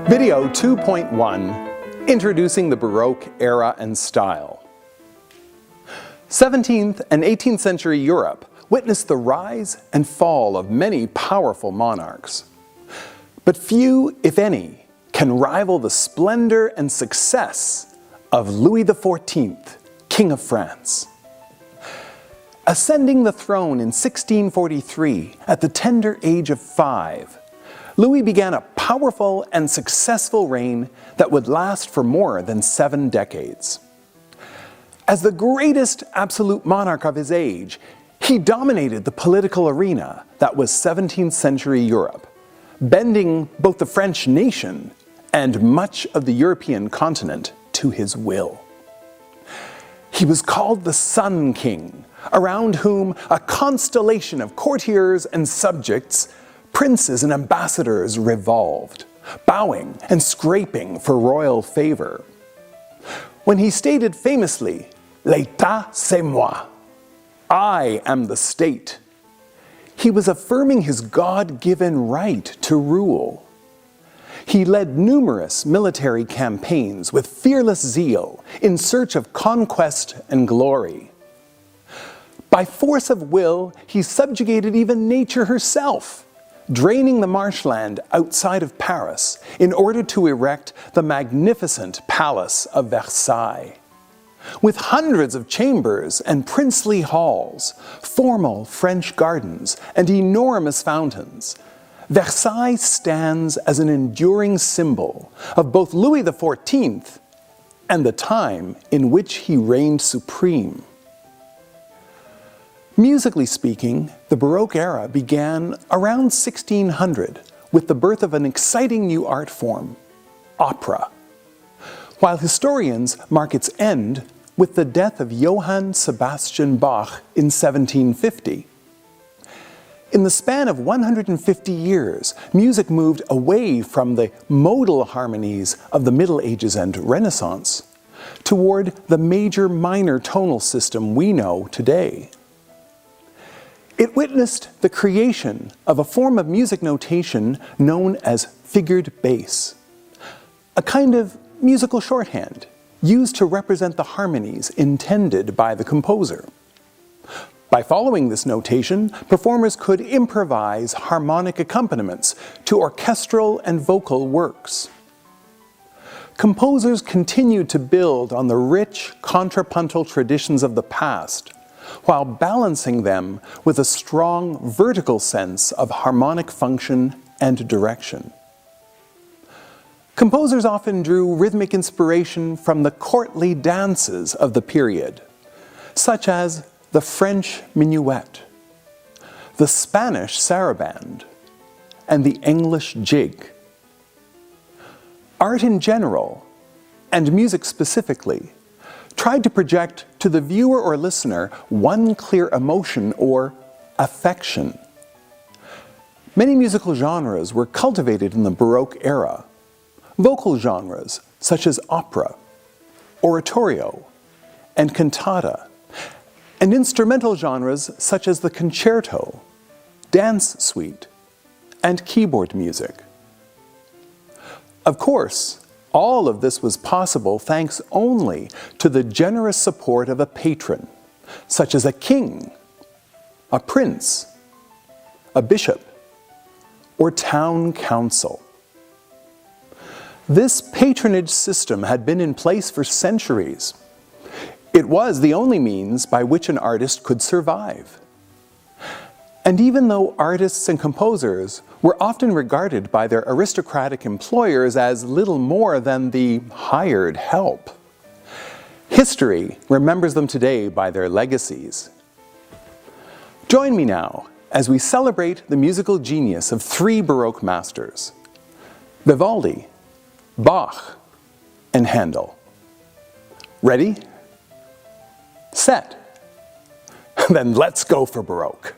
Video 2.1, Introducing the Baroque Era and Style. 17th and 18th century Europe witnessed the rise and fall of many powerful monarchs. But few, if any, can rival the splendor and success of Louis XIV, King of France. Ascending the throne in 1643 at the tender age of 5, Louis began a powerful and successful reign that would last for more than 7 decades. As the greatest absolute monarch of his age, he dominated the political arena that was 17th century Europe, bending both the French nation and much of the European continent to his will. He was called the Sun King, around whom a constellation of courtiers and subjects, princes and ambassadors revolved, bowing and scraping for royal favor. When he stated famously, "L'État c'est moi," I am the state, he was affirming his God-given right to rule. He led numerous military campaigns with fearless zeal in search of conquest and glory. By force of will, he subjugated even nature herself, draining the marshland outside of Paris in order to erect the magnificent Palace of Versailles. With hundreds of chambers and princely halls, formal French gardens, and enormous fountains, Versailles stands as an enduring symbol of both Louis XIV and the time in which he reigned supreme. Musically speaking, the Baroque era began around 1600 with the birth of an exciting new art form, opera, while historians mark its end with the death of Johann Sebastian Bach in 1750. In the span of 150 years, music moved away from the modal harmonies of the Middle Ages and Renaissance toward the major-minor tonal system we know today. It witnessed the creation of a form of music notation known as figured bass, a kind of musical shorthand used to represent the harmonies intended by the composer. By following this notation, performers could improvise harmonic accompaniments to orchestral and vocal works. Composers continued to build on the rich contrapuntal traditions of the past, while balancing them with a strong vertical sense of harmonic function and direction. Composers often drew rhythmic inspiration from the courtly dances of the period, such as the French minuet, the Spanish saraband, and the English jig. Art in general, and music specifically, tried to project to the viewer or listener one clear emotion or affection. Many musical genres were cultivated in the Baroque era. Vocal genres such as opera, oratorio, and cantata, and instrumental genres such as the concerto, dance suite, and keyboard music. Of course, all of this was possible thanks only to the generous support of a patron, such as a king, a prince, a bishop, or town council. This patronage system had been in place for centuries. It was the only means by which an artist could survive. And even though artists and composers were often regarded by their aristocratic employers as little more than the hired help, history remembers them today by their legacies. Join me now as we celebrate the musical genius of 3 Baroque masters: Vivaldi, Bach, and Handel. Ready? Set. Then let's go for Baroque.